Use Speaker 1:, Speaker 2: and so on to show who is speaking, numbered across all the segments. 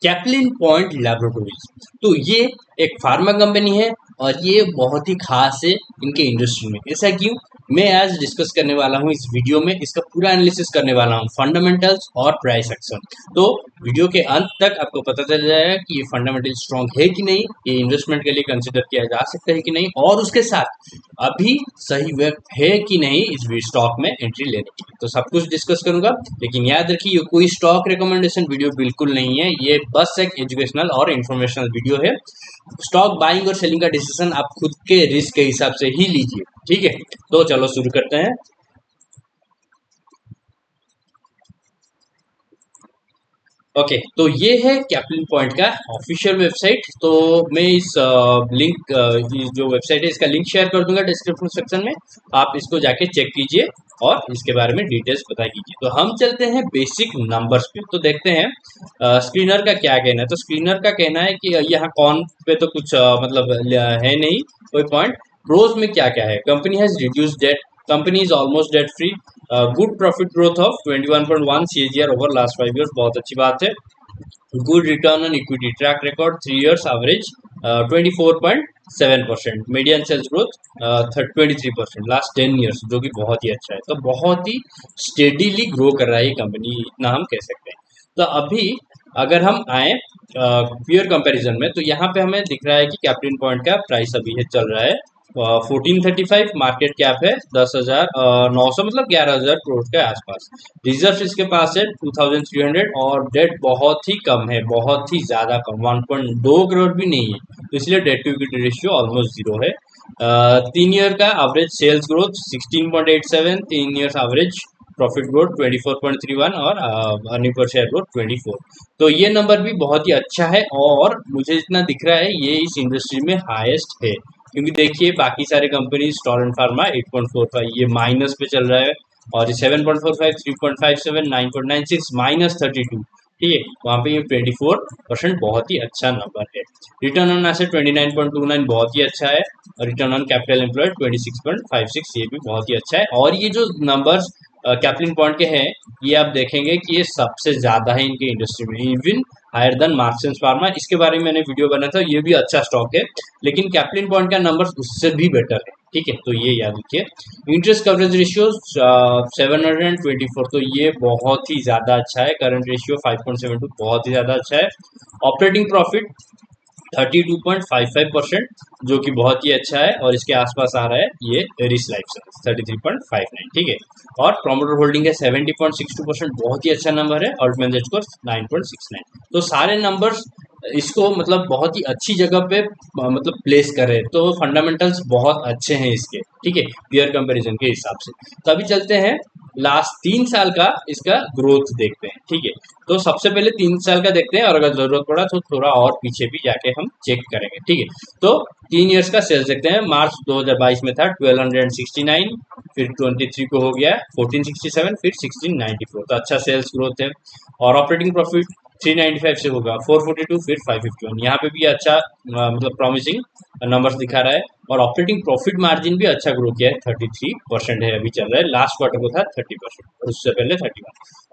Speaker 1: Caplin point laboratories. तो ये एक फार्मा कंपनी है और ये बहुत ही खास है इनके इंडस्ट्री में। ऐसा क्यों, मैं आज डिस्कस करने वाला हूँ इस वीडियो में, इसका पूरा एनालिसिस करने वाला हूँ, फंडामेंटल्स और प्राइस एक्शन। तो वीडियो के अंत तक आपको पता चल जाएगा कि ये फंडामेंटल स्ट्रॉन्ग है कि नहीं, ये इन्वेस्टमेंट के लिए कंसिडर किया जा सकता है कि नहीं, और उसके साथ अभी सही वक्त है कि नहीं इस स्टॉक में एंट्री लेने की। तो सब कुछ डिस्कस करूंगा, लेकिन याद रखिए ये कोई स्टॉक रिकमेंडेशन वीडियो बिल्कुल नहीं है, ये बस एक एजुकेशनल और इंफॉर्मेशनल वीडियो है। स्टॉक बाइंग और सेलिंग का डिसीजन आप खुद के रिस्क के हिसाब से ही लीजिए, ठीक है। तो चलो शुरू करते हैं। ओके, तो ये है कैप्लिन पॉइंट का ऑफिशियल वेबसाइट। तो मैं इस लिंक जो वेबसाइट है इसका लिंक शेयर कर दूंगा डिस्क्रिप्शन सेक्शन में, आप इसको जाके चेक कीजिए और इसके बारे में डिटेल्स पता कीजिए। तो हम चलते हैं बेसिक नंबर्स पे, तो देखते हैं स्क्रीनर का क्या कहना है। तो स्क्रीनर का कहना है कि यहाँ कौन पे तो कुछ मतलब है नहीं कोई पॉइंट। प्रोज में क्या क्या है, company has reduce debt, company is almost debt free, good profit growth of 21.1 CAGR over last 5 years, बहुत अच्छी बात है। Good return on equity, track record 3 years average 24.7%, median sales growth 23% last 10 years, जो कि बहुत ही अच्छा है। तो बहुत ही स्टेडीली ग्रो कर रहा है ये कंपनी, इतना हम कह सकते हैं। तो अभी अगर हम आए पीयर कंपैरिजन में, तो यहाँ पे हमें दिख रहा है कि कैप्लिन पॉइंट का प्राइस अभी है चल रहा है 1435, मार्केट कैप है 10,900 मतलब 11,000 करोड़ के आसपास। रिजर्व इसके पास है 2300 और डेट बहुत ही कम है, बहुत ही ज्यादा कम, 1.2 करोड़ भी नहीं है। तो इसलिए debt to equity ratio almost zero है। 3 ईयर का average sales growth 16.87, 3 years average profit growth 24.31 और अर्निंग पर शेयर ग्रोथ 24। तो ये नंबर भी बहुत ही अच्छा है और मुझे जितना दिख रहा है ये इस इंडस्ट्री में हाईएस्ट है, क्योंकि देखिए बाकी सारे कंपनी टोरेंट फार्मा 8.45 ये माइनस पे चल रहा है, और 7.45, 3.57, 9.96, -32, ठीक है, वहाँ पे ये 24% बहुत ही अच्छा नंबर है। रिटर्न ऑन एसेट 29.29 बहुत ही अच्छा है, और रिटर्न ऑन कैपिटल एम्प्लॉयड 26.56 ये भी बहुत ही अच्छा है। और ये जो नंबर्स कैप्लिन पॉइंट के हैं, ये आप देखेंगे कि ये सबसे ज्यादा है इनके इंडस्ट्री में, even higher than Marks Pharma. इसके बारे में मैंने वीडियो बनाया था, ये भी अच्छा स्टॉक है, लेकिन कैप्लिन पॉइंट का नंबर उससे भी बेटर है, ठीक है। तो ये याद रखिए। इंटरेस्ट कवरेज रेशियो 724, तो ये बहुत ही ज्यादा अच्छा है। करंट रेशियो 5.72 बहुत ही ज्यादा अच्छा है। ऑपरेटिंग प्रॉफिट 32.55%, जो कि बहुत ही अच्छा है, और इसके आसपास आ रहा है ये एरिस लाइफ साइंस 33.59, ठीक है। और प्रोमोटर होल्डिंग है 70.62%, बहुत ही अच्छा नंबर है, और मैनेज स्कोर 9.69। तो सारे नंबर्स इसको मतलब बहुत ही अच्छी जगह पे मतलब प्लेस करे, तो फंडामेंटल्स बहुत अच्छे हैं इसके, ठीक है, पीयर कंपैरिजन के हिसाब से। तो अभी चलते हैं लास्ट 3 साल का इसका ग्रोथ देखते हैं, ठीक है। तो सबसे पहले 3 साल का देखते हैं, और अगर जरूरत पड़ा तो थोड़ा और पीछे भी जाके हम चेक करेंगे, ठीक है। तो 3 ईयर्स का सेल्स देखते हैं। मार्च 2022 में था 1269, फिर 23 को हो गया 1467, फिर 1694, तो अच्छा सेल्स ग्रोथ है। और ऑपरेटिंग प्रॉफिट 395 से होगा 442, फिर 551, यहाँ पे भी अच्छा मतलब प्रॉमिसिंग नंबर्स दिखा रहा है। और ऑपरेटिंग प्रॉफिट मार्जिन भी अच्छा ग्रो किया है, 33% है अभी चल रहा है, लास्ट क्वार्टर को था 30% और उससे पहले 31।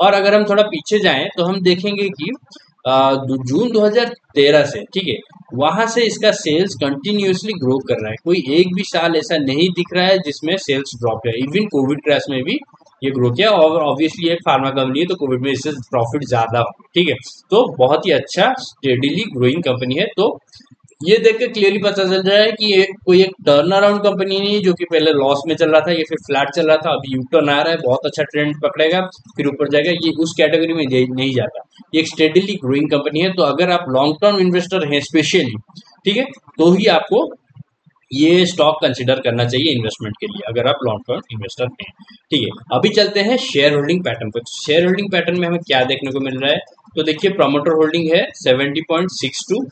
Speaker 1: और अगर हम थोड़ा पीछे जाएं तो हम देखेंगे कि जून 2013 से, ठीक है, वहां से इसका सेल्स कंटिन्यूसली ग्रो कर रहा है, कोई एक भी साल ऐसा नहीं दिख रहा है जिसमें सेल्स ड्रॉप है। इवन कोविड क्रैश में भी ये ग्रो किया, और ऑब्वियसली एक फार्मा कंपनी है तो कोविड में इससे प्रॉफिट ज्यादा हो, ठीक है। तो बहुत ही अच्छा स्टेडीली ग्रोइंग कंपनी है। तो ये देख के क्लियरली पता चल रहा है कि ये कोई एक टर्न अराउंड कंपनी नहीं है, जो कि पहले लॉस में चल रहा था, ये फिर फ्लैट चल रहा था, अभी यू टर्न आ रहा है, बहुत अच्छा ट्रेंड पकड़ेगा, फिर ऊपर जाएगा, ये उस कैटेगरी में नहीं जाता, ये एक स्टेडीली ग्रोइंग कंपनी है। तो अगर आप लॉन्ग टर्म इन्वेस्टर हैं स्पेशली, ठीक है, तो ही आपको ये स्टॉक कंसिडर करना चाहिए इन्वेस्टमेंट के लिए, अगर आप लॉन्ग टर्म इन्वेस्टर हैं, ठीक है। अभी चलते हैं शेयर होल्डिंग पैटर्न पर। शेयर होल्डिंग पैटर्न में हमें क्या देखने को मिल रहा है, तो देखिए प्रमोटर होल्डिंग है 70.62,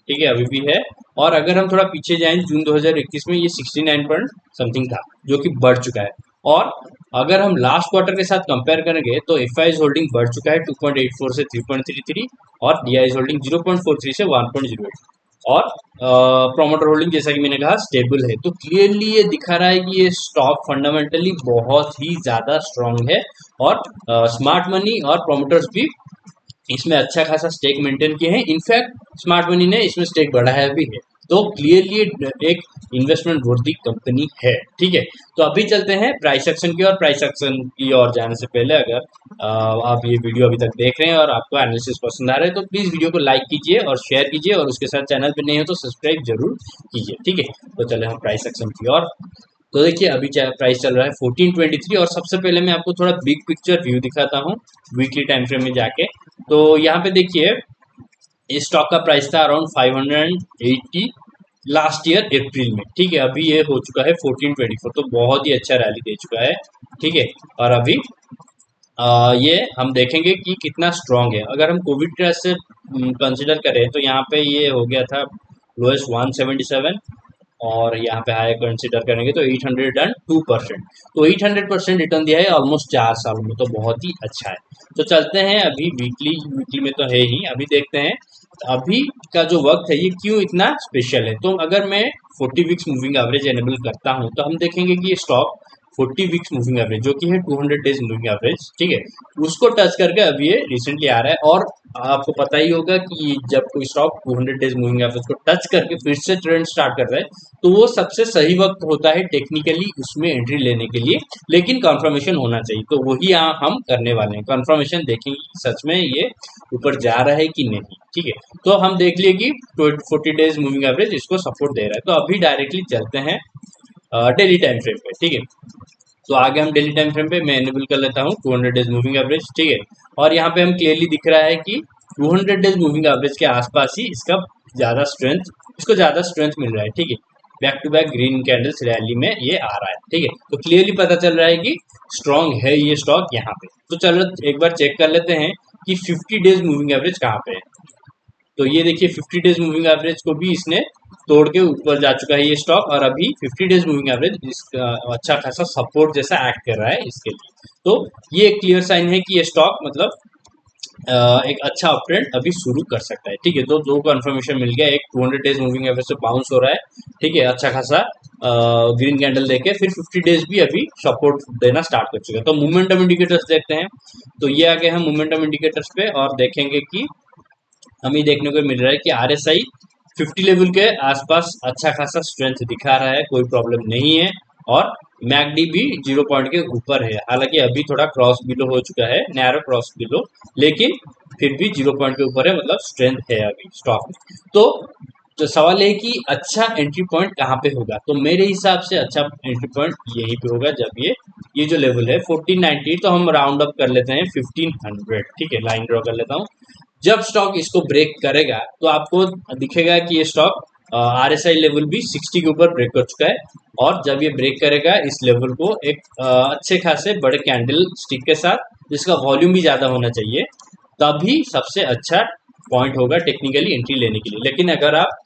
Speaker 1: ठीक है, अभी भी है। और अगर हम थोड़ा पीछे जाएं, जून 2021 में ये 69 पॉइंट समथिंग था, जो कि बढ़ चुका है। और अगर हम लास्ट क्वार्टर के साथ कंपेयर करेंगे तो एफ होल्डिंग बढ़ चुका है 2.84 से 3.33, और डी होल्डिंग 0.43 से 1.08, और प्रोमोटर होल्डिंग जैसा कि मैंने कहा स्टेबल है। तो क्लियरली ये दिखा रहा है कि ये स्टॉक फंडामेंटली बहुत ही ज्यादा स्ट्रांग है, और स्मार्ट मनी और प्रोमोटर्स भी इसमें अच्छा खासा स्टेक मेंटेन किए हैं। इनफैक्ट स्मार्ट मनी ने इसमें स्टेक बढ़ाया भी है। तो क्लियरली एक इन्वेस्टमेंट वर्दी कंपनी है। ठीक है, तो अभी चलते हैं प्राइस एक्शन की। और प्राइस एक्शन की ओर जाने से पहले अगर आप ये वीडियो अभी तक देख रहे हैं और आपको एनालिसिस पसंद आ रहा है तो प्लीज़ वीडियो को लाइक कीजिए और शेयर कीजिए, और उसके साथ चैनल पे नहीं हो तो सब्सक्राइब जरूर कीजिए। ठीक है, तो चले हम प्राइस एक्शन की ओर। तो देखिए अभी प्राइस चल रहा है 1423। और सबसे पहले मैं आपको थोड़ा बिग पिक्चर व्यू दिखाता हूँ वीकली टाइम फ्रेम में जाके। तो यहाँ पे देखिए इस स्टॉक का प्राइस था अराउंड 580 लास्ट ईयर अप्रैल में। ठीक है, अभी ये हो चुका है 1424, तो बहुत ही अच्छा रैली दे चुका है। ठीक है, और अभी ये हम देखेंगे कि कितना स्ट्रांग है। अगर हम कोविड क्रैश से कंसिडर करें तो यहाँ पे ये हो गया था लोएस्ट 177, और यहाँ पे हाई कंसिडर करेंगे तो 802%। तो 800% रिटर्न दिया है ऑलमोस्ट 4 साल में, तो बहुत ही अच्छा है। तो चलते हैं अभी वीकली में तो है ही, अभी देखते हैं अभी का जो वक्त है ये क्यों इतना स्पेशल है। तो अगर मैं 40 वीक्स मूविंग एवरेज एनेबल करता हूँ तो हम देखेंगे कि ये स्टॉक 40 वीक्स मूविंग एवरेज जो कि है 200 डेज मूविंग एवरेज, ठीक है, उसको टच करके अभी ये रिसेंटली आ रहा है। और आपको पता ही होगा कि जब कोई स्टॉक 200 डेज मूविंग एवरेज को टच करके फिर से ट्रेंड स्टार्ट करता है तो वो सबसे सही वक्त होता है टेक्निकली उसमें एंट्री लेने के लिए, लेकिन कंफर्मेशन होना चाहिए। तो वही यहाँ हम करने वाले हैं, कंफर्मेशन देखेंगे कि सच में ये ऊपर जा रहा है कि नहीं। ठीक है, तो हम देख लिए कि 40 डेज मूविंग एवरेज इसको सपोर्ट दे रहा है। तो अभी डायरेक्टली चलते हैं डेली टाइम फ्रेम पे। ठीक है, तो आगे हम डेली टाइम फ्रेम पे मैं एनेबल कर लेता हूँ 200 डेज मूविंग एवरेज। ठीक है, और यहाँ पे हम क्लियरली दिख रहा है कि 200 डेज मूविंग एवरेज के आसपास ही इसको ज़्यादा स्ट्रेंथ मिल रहा है। ठीक है, back to back green candles rally में ये आ रहा है। ठीक है, तो क्लियरली पता चल रहा है कि स्ट्रांग है ये स्टॉक यहाँ पे। तो चलो एक बार चेक कर लेते हैं कि 50 डेज मूविंग एवरेज कहाँ पे है। तो ये देखिए 50 डेज मूविंग एवरेज को भी इसने तोड़ के ऊपर जा चुका है ये स्टॉक, और अभी 50 डेज मूविंग एवरेज इसका अच्छा खासा सपोर्ट जैसा एक्ट कर रहा है इसके लिए। तो ये एक क्लियर साइन है कि ये स्टॉक मतलब एक अच्छा अपट्रेंड अभी शुरू कर सकता है। ठीक है, तो दो कंफर्मेशन मिल गया, एक 200 डेज मूविंग एवरेज से बाउंस हो रहा है। ठीक है, अच्छा खासा ग्रीन कैंडल देके फिर 50 डेज भी अभी सपोर्ट देना स्टार्ट कर चुका है। तो मोमेंटम इंडिकेटर्स देखते हैं। तो ये आ गए हम मोमेंटम इंडिकेटर्स पे और देखेंगे कि हमें देखने को मिल रहा है कि RSI 50 लेवल के आसपास अच्छा खासा स्ट्रेंथ दिखा रहा है, कोई प्रॉब्लम नहीं है। और मैकडी भी 0 पॉइंट के ऊपर है, हालांकि अभी थोड़ा क्रॉस बिलो हो चुका है, नैरो क्रॉस बिलो, लेकिन फिर भी 0 पॉइंट के ऊपर है, मतलब स्ट्रेंथ है अभी स्टॉक में। तो सवाल है कि अच्छा एंट्री पॉइंट कहाँ पे होगा। तो मेरे हिसाब से अच्छा एंट्री पॉइंट यहीं पे होगा जब ये जो लेवल है 1490, तो हम राउंड अप कर लेते हैं 1500। ठीक है, लाइन ड्रॉ कर लेता हूँ। जब स्टॉक इसको ब्रेक करेगा तो आपको दिखेगा कि ये स्टॉक RSI लेवल भी 60 के ऊपर ब्रेक कर चुका है। और जब ये ब्रेक करेगा इस लेवल को एक अच्छे खासे बड़े कैंडल स्टिक के साथ जिसका वॉल्यूम भी ज़्यादा होना चाहिए, तभी सबसे अच्छा पॉइंट होगा टेक्निकली एंट्री लेने के लिए। लेकिन अगर आप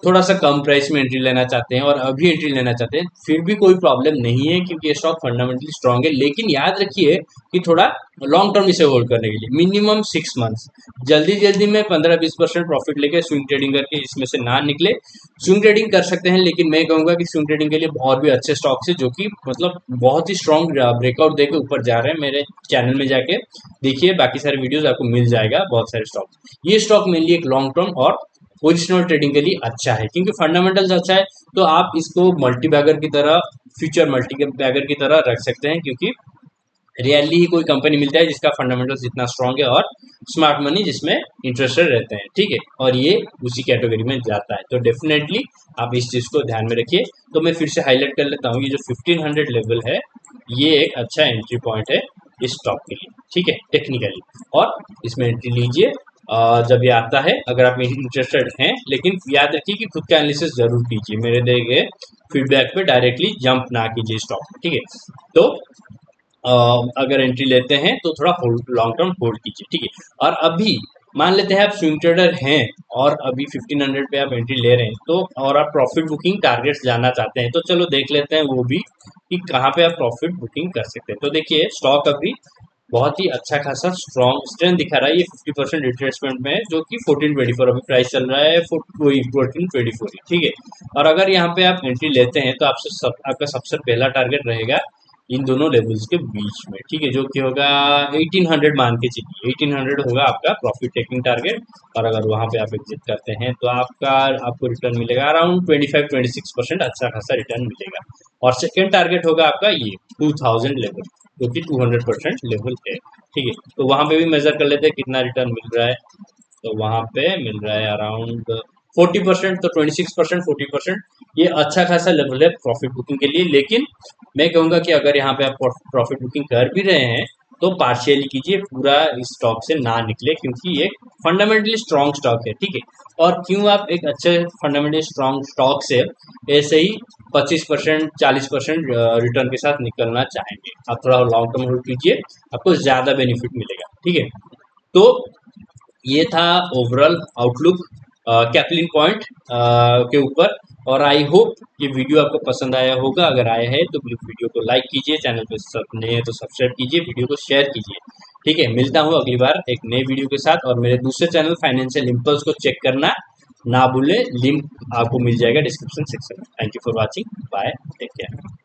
Speaker 1: थोड़ा सा कम प्राइस में एंट्री लेना चाहते हैं और अभी एंट्री लेना चाहते हैं फिर भी कोई प्रॉब्लम नहीं है, क्योंकि ये स्टॉक फंडामेंटली स्ट्रांग है। लेकिन याद रखिए कि थोड़ा लॉन्ग टर्म इसे होल्ड करने के लिए मिनिमम 6 मंथ्स, जल्दी जल्दी में 15-20% प्रॉफिट लेके स्विंग ट्रेडिंग करके इसमें से ना निकले। स्विंग ट्रेडिंग कर सकते हैं, लेकिन मैं कहूँगा कि स्विंग ट्रेडिंग के लिए और भी अच्छे स्टॉक्स है जो कि मतलब बहुत ही स्ट्रॉन्ग ब्रेकआउट देके ऊपर जा रहे हैं। मेरे चैनल में जाके देखिए, बाकी सारे वीडियोज आपको मिल जाएगा बहुत सारे स्टॉक। ये स्टॉक मेनली एक लॉन्ग टर्म और पोजिशनल ट्रेडिंग के लिए अच्छा है, क्योंकि फंडामेंटल्स अच्छा है। तो आप इसको मल्टी बैगर की तरह, फ्यूचर मल्टी बैगर की तरह रख सकते हैं, क्योंकि रियली ही कोई कंपनी मिलता है जिसका फंडामेंटल्स इतना स्ट्रांग है और स्मार्ट मनी जिसमें इंटरेस्टेड रहते हैं। ठीक है, और ये उसी कैटेगरी में जाता है। तो डेफिनेटली आप इस चीज़ को ध्यान में रखिए। तो मैं फिर से हाईलाइट कर लेता हूँ, ये जो 1500 लेवल है ये एक अच्छा एंट्री पॉइंट है इस स्टॉक के लिए। ठीक है, टेक्निकली, और इसमें एंट्री लीजिए जब ये आता है, अगर आप इंटरेस्टेड हैं। लेकिन याद रखिए कि खुद का एनालिसिस जरूर कीजिए, मेरे दिए गए फीडबैक पे डायरेक्टली जंप ना कीजिए स्टॉक में। ठीक है, तो अगर एंट्री लेते हैं तो थोड़ा होल्ड, लॉन्ग टर्म होल्ड कीजिए। ठीक है, और अभी मान लेते हैं आप स्विंग ट्रेडर हैं और अभी 1500 पे आप एंट्री ले रहे हैं, तो और आप प्रॉफिट बुकिंग टारगेट्स जानना चाहते हैं, तो चलो देख लेते हैं वो भी कि कहाँ पे आप प्रॉफिट बुकिंग कर सकते हैं। तो देखिए स्टॉक अभी बहुत ही अच्छा खासा स्ट्रॉन्ग स्ट्रेंथ दिखा रहा है, ये 50% रिट्रेसमेंट में है, जो कि 1424 अभी प्राइस चल रहा है 1424। ठीक है, और अगर यहाँ पे आप एंट्री लेते हैं तो आपका सबसे पहला टारगेट रहेगा इन दोनों लेवल्स के बीच में, ठीक है, जो कि होगा 1800 मान के चलिए, 1800 होगा आपका प्रॉफिट टेकिंग टारगेट। और अगर वहां पे आप एग्जिट करते हैं तो आपको रिटर्न मिलेगा अराउंड 25-26%, अच्छा खासा रिटर्न मिलेगा। और सेकेंड टारगेट होगा आपका ये 2000 लेवल, जो कि 200% लेवल है, ठीक है। तो वहां पे भी मेजर कर लेते हैं कितना रिटर्न मिल रहा है। तो वहां पे मिल रहा है अराउंड 40%, तो 26%, 40%, ये अच्छा खासा लेवल है प्रॉफिट बुकिंग के लिए। लेकिन मैं कहूंगा कि अगर यहाँ पे आप प्रॉफिट बुकिंग कर भी रहे हैं तो पार्शियली कीजिए, पूरा इस स्टॉक से ना निकले, क्योंकि ये फंडामेंटली स्ट्रॉन्ग स्टॉक है, ठीक है। और क्यों आप एक अच्छे फंडामेंटली स्ट्रॉन्ग स्टॉक से ऐसे ही 25%, 40% रिटर्न के साथ निकलना चाहेंगे? आप थोड़ा लॉन्ग टर्म होल्ड कीजिए, आपको ज्यादा बेनिफिट मिलेगा, ठीक है। तो ये था ओवरऑल आउटलुक कैपलिन पॉइंट के ऊपर। और आई होप ये वीडियो आपको पसंद आया होगा। अगर आया है तो प्लीज वीडियो को लाइक कीजिए, चैनल पे सब नए हैं तो सब्सक्राइब कीजिए, वीडियो को शेयर कीजिए, ठीक है। मिलता हूँ अगली बार एक नए वीडियो के साथ। और मेरे दूसरे चैनल फाइनेंशियल इम्पल्स को चेक करना ना भूले, लिंक आपको मिल जाएगा डिस्क्रिप्शन सेक्शन में। Thank you for watching, bye, take care.